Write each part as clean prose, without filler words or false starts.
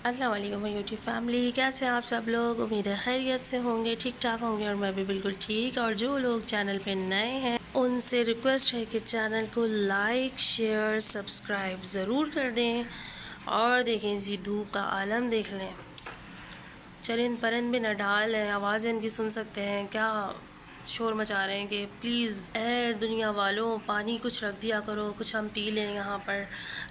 अस्सलाम वालेकुम YouTube family, कैसे हैं आप सब लोग। उम्मीद है खैरियत से होंगे, ठीक ठाक होंगे और मैं भी बिल्कुल ठीक। और जो लोग चैनल पे नए हैं उनसे रिक्वेस्ट है कि चैनल को लाइक शेयर सब्सक्राइब ज़रूर कर दें। और देखें जी, धूप का आलम देख लें, चरिंद परिंद भी नडाल हैं, आवाज़ें इनकी सुन सकते हैं, क्या शोर मचा रहे हैं कि प्लीज़ ए दुनिया वालों पानी कुछ रख दिया करो, कुछ हम पी लें। यहाँ पर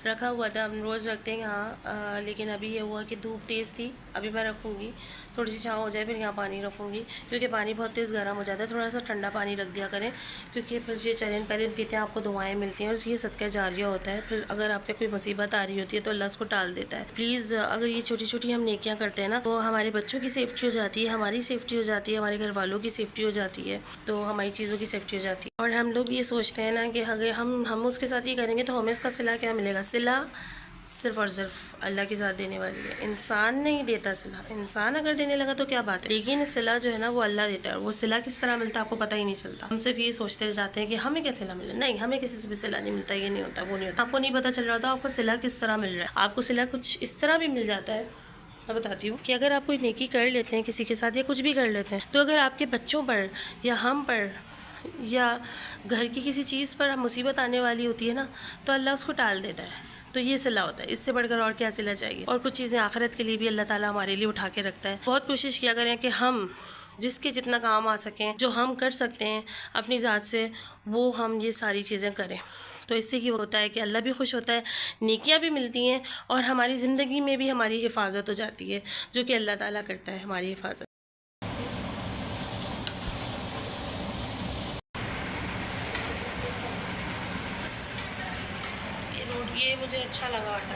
रखा हुआ था, हम रोज़ रखते हैं यहाँ, लेकिन अभी ये हुआ कि धूप तेज़ थी। अभी मैं रखूँगी, थोड़ी सी छाँव हो जाए फिर यहाँ पानी रखूँगी, क्योंकि पानी बहुत तेज़ गर्म हो जाता है। थोड़ा सा ठंडा पानी रख दिया करें, क्योंकि फिर ये चरिंद परिंद पीते हैं, आपको दुआएँ मिलती हैं और ये सदका जारिया होता है। फिर अगर आप पे कोई मुसीबत आ रही होती है तो अल्लाह उसको टाल देता है। प्लीज़ अगर ये छोटी छोटी हम नेकियां करते हैं ना, तो हमारे बच्चों की सेफ्टी हो जाती है, हमारी सेफ्टी हो जाती है, हमारे घर वालों की सेफ्टी हो जाती है, तो हमारी चीज़ों की सेफ्टी हो जाती है। और हम लोग ये सोचते हैं ना कि अगर हम उसके साथ ये करेंगे तो हमें इसका सिला क्या मिलेगा। सिला सिर्फ़ और सिर्फ अल्लाह की ज़ात देने वाली है, इंसान नहीं देता सिला। इंसान अगर देने लगा तो क्या बात है, लेकिन सिला जो है ना वो अल्लाह देता है। वो सिला किस तरह मिलता है आपको पता ही नहीं चलता। हम सिर्फ ये सोचते रह जाते हैं कि हमें क्या सिला मिले। नहीं, हमें किसी से भी सिला नहीं मिलता, ये नहीं होता, वो नहीं होता। आपको नहीं पता चल रहा होता आपको सिला किस तरह मिल रहा है। आपको सिला कुछ इस तरह भी मिल जाता है, मैं बताती हूँ कि अगर आप कोई नेकी कर लेते हैं किसी के साथ या कुछ भी कर लेते हैं, तो अगर आपके बच्चों पर या हम पर या घर की किसी चीज़ पर मुसीबत आने वाली होती है ना, तो अल्लाह उसको टाल देता है। तो ये सिला होता है, इससे बढ़कर और क्या सिला चाहिए। और कुछ चीज़ें आखिरत के लिए भी अल्लाह ताला हमारे लिए उठा के रखता है। बहुत कोशिश किया करें कि हम जिसके जितना काम आ सकें, जो हम कर सकते हैं अपनी ज़ात से, वो हम ये सारी चीज़ें करें। तो इससे ये होता है कि अल्लाह भी खुश होता है, नेकियां भी मिलती हैं और हमारी ज़िंदगी में भी हमारी हिफाजत हो जाती है, जो कि अल्लाह ताला करता है हमारी हिफाजत। ये मुझे अच्छा लगा आटा।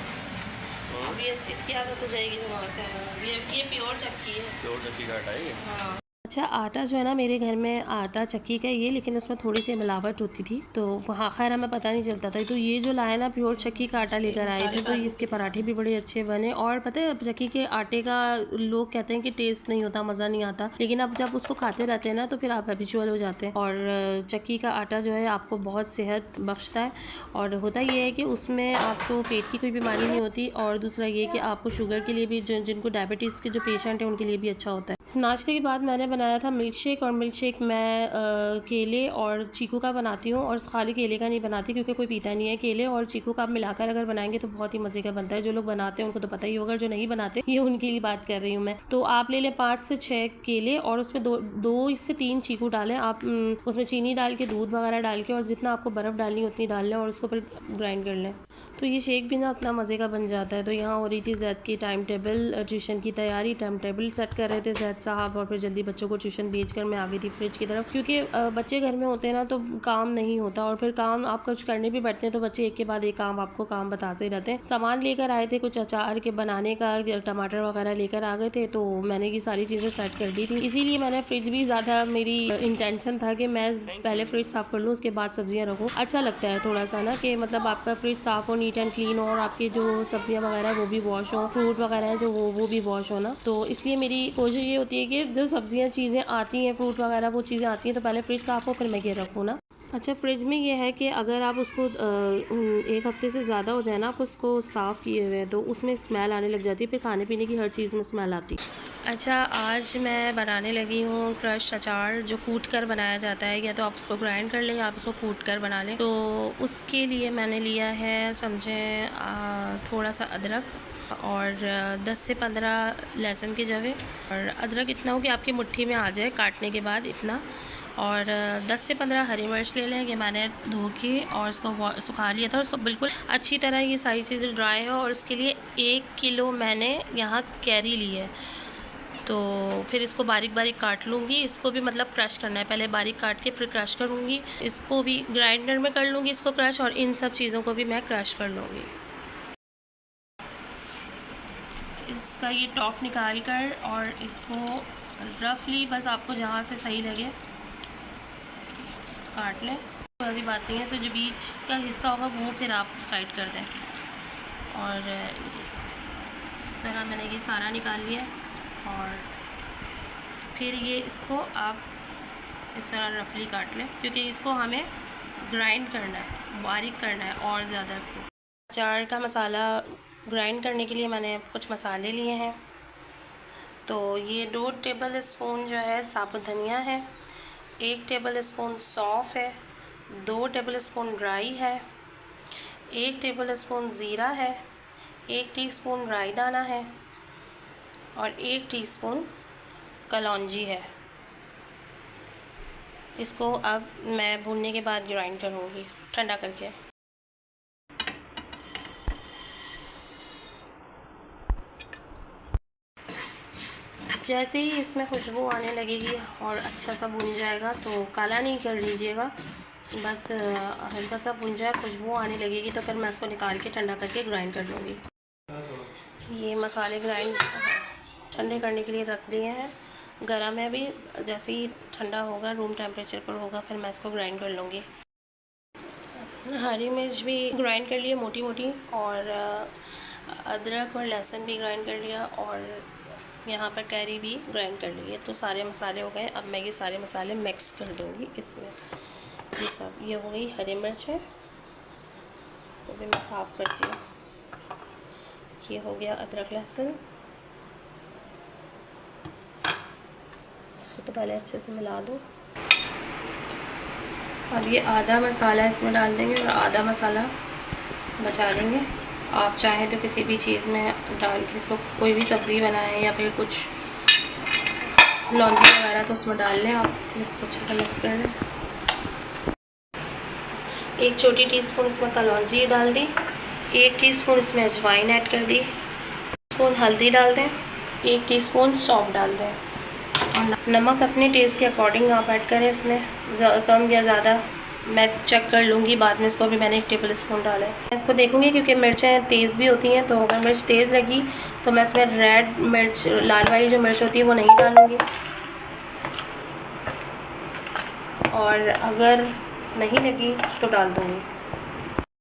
अब ये इसकी आदत हो जाएगी तो वहाँ से ये प्योर चक्की है, प्योर चक्की का आटा है ये। हाँ। अच्छा, आटा जो है ना मेरे घर में आटा चक्की का ये, लेकिन उसमें थोड़ी सी मिलावट होती थी, तो हाँ खैर हमें पता नहीं चलता था। तो ये जो लाया ना प्योर चक्की का आटा लेकर आए थे, तो इसके पराठे भी बड़े अच्छे बने। और पता है चक्की के आटे का लोग कहते हैं कि टेस्ट नहीं होता, मज़ा नहीं आता, लेकिन अब जब उसको खाते रहते हैं ना तो फिर आप हैबिचुअल हो जाते हैं। और चक्की का आटा जो है आपको बहुत सेहत बख्शता है। और होता ये है कि उसमें आपको पेट की कोई बीमारी नहीं होती, और दूसरा ये कि आपको शुगर के लिए भी, जिनको डायबिटीज़ के जो पेशेंट हैं उनके लिए भी अच्छा होता है। नाश्ते के बाद मैंने बनाया था मिल्क शेक, और मिल्क शेक मैं केले और चीकू का बनाती हूँ, और खाली केले का नहीं बनाती क्योंकि कोई पीता नहीं है। केले और चीकू का आप मिलाकर अगर बनाएंगे तो बहुत ही मज़े का बनता है। जो लोग बनाते हैं उनको तो पता ही होगा, जो नहीं बनाते ये उनके लिए बात कर रही हूँ मैं। तो आप ले लें 5 से 6 केले और उसमें दो से 3 चीकू डालें आप। उसमें चीनी डाल के, दूध वगैरह डाल के, और जितना आपको बर्फ़ डालनी उतनी डाल लें और उसको फिर ग्राइंड कर लें। तो ये शेक भी ना अपना मज़े का बन जाता है। तो यहाँ हो रही थी जैद की टाइम टेबल, ट्यूशन की तैयारी, टाइम टेबल सेट कर रहे थे जैद साहब, और फिर जल्दी बच्चों को ट्यूशन भेजकर मैं आ गई थी फ्रिज की तरफ, क्योंकि बच्चे घर में होते हैं ना तो काम नहीं होता, और फिर काम आप कुछ करने भी बैठते हैं तो बच्चे एक के बाद एक काम आपको काम बताते रहते हैं। सामान लेकर आए थे कुछ अचार के बनाने का, टमाटर वगैरह लेकर आ गए थे, तो मैंने ये सारी चीज़ें सेट कर दी थी। इसीलिए मैंने फ्रिज भी ज़्यादा, मेरी इंटेंशन था कि मैं पहले फ्रिज साफ़ कर लूँ उसके बाद सब्जियाँ रखूँ। अच्छा लगता है थोड़ा सा ना कि मतलब आपका फ्रिज साफ़ हो, नीट एंड क्लीन हो, और आपकी जो सब्जियाँ वगैरह वो भी वॉश हो, फ्रूट वगैरह है जो वो भी वॉश हो ना। तो इसलिए मेरी कोशिश ये होती है कि जो सब्जियाँ चीज़ें आती हैं, फ्रूट वगैरह वो चीज़ें आती हैं, तो पहले फ्रिज साफ़ हो फिर मैं ये रखूँ ना। अच्छा, फ्रिज में ये है कि अगर आप उसको 1 हफ़्ते से ज़्यादा हो जाए ना आप उसको साफ़ किए हुए हैं, तो उसमें स्मेल आने लग जाती है, फिर खाने पीने की हर चीज़ में स्मेल आती। अच्छा, आज मैं बनाने लगी हूँ क्रश अचार, जो कूट कर बनाया जाता है, या तो आप उसको ग्राइंड कर लें या आप उसको कूट कर बना लें। तो उसके लिए मैंने लिया है, समझें, थोड़ा सा अदरक और 10 से 15 लहसुन के जवे, और अदरक इतना हो कि आपकी मुट्ठी में आ जाए काटने के बाद इतना, और 10 से 15 हरी मिर्च ले लें। ये मैंने धो के और उसको सुखा लिया था, और उसको बिल्कुल अच्छी तरह ये सारी चीज़ें ड्राई हो। और उसके लिए 1 किलो मैंने यहाँ कैरी ली है, तो फिर इसको बारीक बारीक काट लूँगी। इसको भी मतलब क्रश करना है, पहले बारीक काट के फिर क्रश करूँगी। इसको भी ग्राइंडर में कर लूँगी इसको क्रश, और इन सब चीज़ों को भी मैं क्रश कर लूँगी। इसका ये टॉप निकाल कर और इसको रफली बस आपको जहाँ से सही लगे काट लें, कोई बात नहीं है। तो जो बीच का हिस्सा होगा वो फिर आप साइड कर दें। और इस तरह मैंने ये सारा निकाल लिया, और फिर ये इसको आप इस तरह रफली काट लें, क्योंकि इसको हमें ग्राइंड करना है, बारीक करना है और ज़्यादा। इसको अचार का मसाला ग्राइंड करने के लिए मैंने कुछ मसाले लिए हैं। तो ये 2 टेबल स्पून जो है साबुत धनिया है, 1 टेबल स्पून सौंफ है, 2 टेबल स्पून राई है, 1 टेबल स्पून ज़ीरा है, 1 टीस्पून राई दाना है और 1 टीस्पून कलौंजी है। इसको अब मैं भूनने के बाद ग्राइंड करूँगी ठंडा करके। जैसे ही इसमें खुशबू आने लगेगी और अच्छा सा भुन जाएगा, तो काला नहीं कर लीजिएगा, बस हल्का सा भुन जाए, खुशबू आने लगेगी तो फिर मैं इसको निकाल के ठंडा करके ग्राइंड कर लूँगी। ये मसाले ग्राइंड ठंडे करने के लिए रख दिए हैं। गरम है अभी, जैसे ही ठंडा होगा, रूम टेम्परेचर पर होगा, फिर मैं इसको ग्राइंड कर लूँगी। हरी मिर्च भी ग्राइंड कर लिया मोटी मोटी, और अदरक और लहसुन भी ग्राइंड कर लिया, और यहाँ पर कैरी भी ग्राइंड कर ली है। तो सारे मसाले हो गए। अब मैं ये सारे मसाले मिक्स कर दूँगी इसमें। ये सब ये हो गई हरी मिर्च है, इसको भी मैं साफ़ करती हूँ। ये हो गया अदरक लहसुन, इसको तो पहले अच्छे से मिला दो। अब ये आधा मसाला इसमें डाल देंगे और आधा मसाला बचा लेंगे। आप चाहें तो किसी भी चीज़ में डाल के इसको, कोई भी सब्ज़ी बनाएं या फिर कुछ लौंजी वगैरह, तो उसमें डाल लें आप। फिर इसको अच्छे से मिक्स कर लें। 1 छोटी टीस्पून इसमें कलौंजी डाल दी, 1 टीस्पून इसमें अजवाइन ऐड कर दी, 1 स्पून हल्दी डाल दें, 1 टीस्पून सौंफ डाल दें, और नमक अपने टेस्ट के अकॉर्डिंग आप ऐड करें। इसमें कम या ज़्यादा मैं चेक कर लूँगी बाद में। इसको भी मैंने 1 टेबल स्पून डाला है। इसको देखूँगी क्योंकि मिर्चें तेज़ भी होती हैं, तो अगर मिर्च तेज़ लगी तो मैं इसमें रेड मिर्च, लाल वाली जो मिर्च होती है वो नहीं डालूँगी, और अगर नहीं लगी तो डाल दूँगी।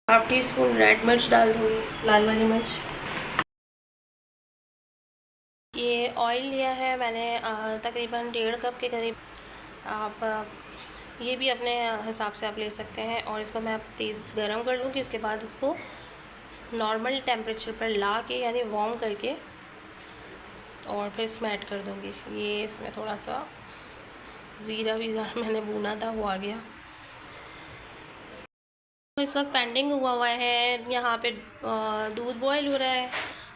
1/2 टीस्पून रेड मिर्च डाल दूँगी, लाल वाली मिर्च। ये ऑयल लिया है मैंने तकरीबन 1.5 कप के करीब। आप ये भी अपने हिसाब से आप ले सकते हैं। और इसको मैं तेज़ गरम कर लूँगी, उसके बाद इसको नॉर्मल टेम्परेचर पर ला के, यानी वार्म करके, और फिर इसमें ऐड कर दूँगी। ये इसमें थोड़ा सा ज़ीरा भी मैंने भूना था, वो आ गया। तो इस वक्त पेंडिंग हुआ है, यहाँ पे दूध बॉयल हो रहा है,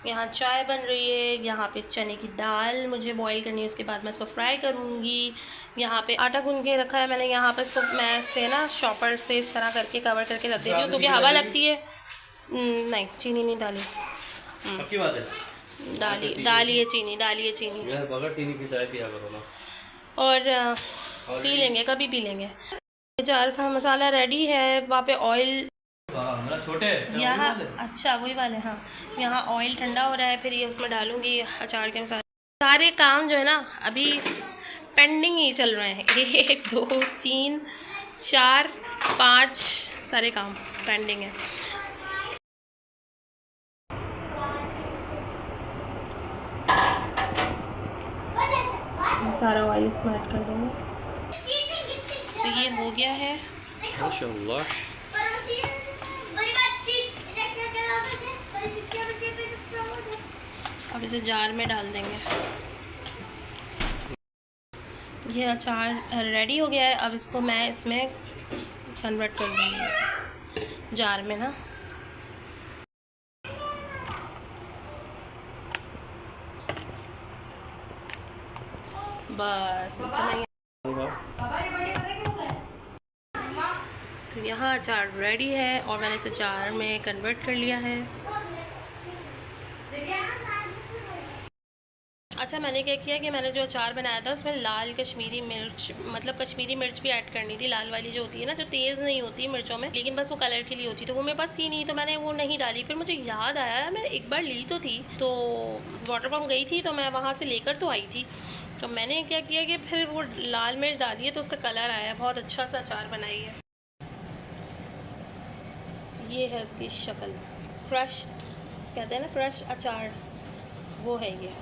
यहाँ चाय बन रही है, यहाँ पे चने की दाल मुझे बॉईल करनी है, उसके बाद मैं इसको फ्राई करूँगी। यहाँ पे आटा गूंद के रखा है मैंने, यहाँ पे इसको मैं से ना शॉपर से इस तरह करके कवर करके रख देती हूँ, तो क्या हवा लगती है। नहीं, चीनी नहीं डाली। पक्की बात है, डालिए चीनी बगैर चीनी की चाय पिया करो ना। और पी लेंगे, कभी पी लेंगे। अचार का मसाला रेडी है। वहाँ पे ऑयल छोटे यहाँ, अच्छा वही वाले, हाँ। यहाँ ऑयल ठंडा हो रहा है, फिर ये उसमें डालूँगी अचार के मसाले। सारे काम जो है ना अभी पेंडिंग ही चल रहे हैं। 1 2 3 4 5 सारे काम पेंडिंग है। सारा ऑयल इसमें ऐड कर दूँगी। तो ये हो गया है माशाल्लाह। अब इसे जार में डाल देंगे। ये अचार रेडी हो गया है। अब इसको मैं इसमें कन्वर्ट कर दूँगी जार में ना। बस इतना ही। तो यहाँ अचार रेडी है और मैंने इसे जार में कन्वर्ट कर लिया है। अच्छा, मैंने क्या किया कि मैंने जो अचार बनाया था उसमें लाल कश्मीरी मिर्च, मतलब कश्मीरी मिर्च भी ऐड करनी थी, लाल वाली जो होती है ना, जो तेज़ नहीं होती मिर्चों में, लेकिन बस वो कलर के लिए होती, तो वो मेरे पास थी नहीं, तो मैंने वो नहीं डाली। फिर मुझे याद आया मैं एक बार ली तो थी, तो वाटर पम्प गई थी तो मैं वहाँ से लेकर तो आई थी, तो मैंने क्या किया कि फिर वो लाल मिर्च डाली है तो उसका कलर आया, बहुत अच्छा सा अचार बनाई है। ये है इसकी शक्ल, क्रश कहते हैं ना, क्रश अचार, वो है ये,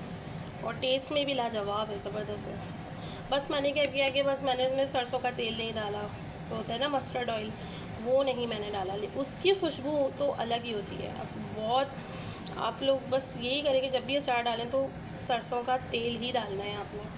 और टेस्ट में भी लाजवाब है, ज़बरदस्त है। बस मैंने क्या किया कि बस मैंने इसमें सरसों का तेल नहीं डाला, तो होता है ना मस्टर्ड ऑयल, वो नहीं मैंने डाला, उसकी खुशबू तो अलग ही होती है। अब बहुत आप लोग बस यही करें कि जब भी अचार डालें तो सरसों का तेल ही डालना है आपने।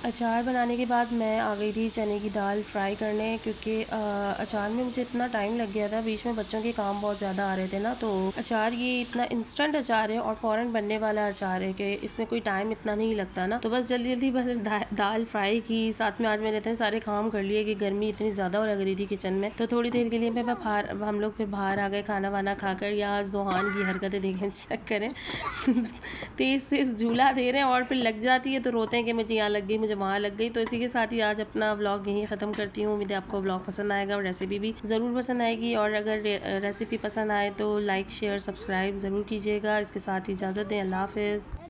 अचार बनाने के बाद मैं आ गई थी चने की दाल फ्राई करने, क्योंकि अचार में मुझे इतना टाइम लग गया था, बीच में बच्चों के काम बहुत ज़्यादा आ रहे थे ना। तो अचार ये इतना इंस्टेंट अचार है और फ़ौरन बनने वाला अचार है कि इसमें कोई टाइम इतना नहीं लगता ना। तो बस जल्दी जल्दी बस दाल फ्राई की, साथ में आज मैंने इतने सारे काम कर लिए कि गर्मी इतनी ज़्यादा हो लग रही थी किचन में। तो थोड़ी देर के लिए मैं बाहर, हम लोग फिर बाहर आ गए खाना वाना खाकर। या जोहान की हरकतें देखें, चेक करें तेज़ से झूला दे रहे हैं और फिर लग जाती है तो रोते हैं कि मुझे यहाँ लग गई, मुझे वहाँ लग गई। तो इसी के साथ ही आज अपना व्लॉग यहीं ख़त्म करती हूँ। उम्मीद है आपको व्लॉग पसंद आएगा और रेसिपी भी ज़रूर पसंद आएगी। और अगर रेसिपी पसंद आए तो लाइक शेयर सब्सक्राइब ज़रूर कीजिएगा। इसके साथ ही इजाज़त दें। अल्लाह हाफ़िज़।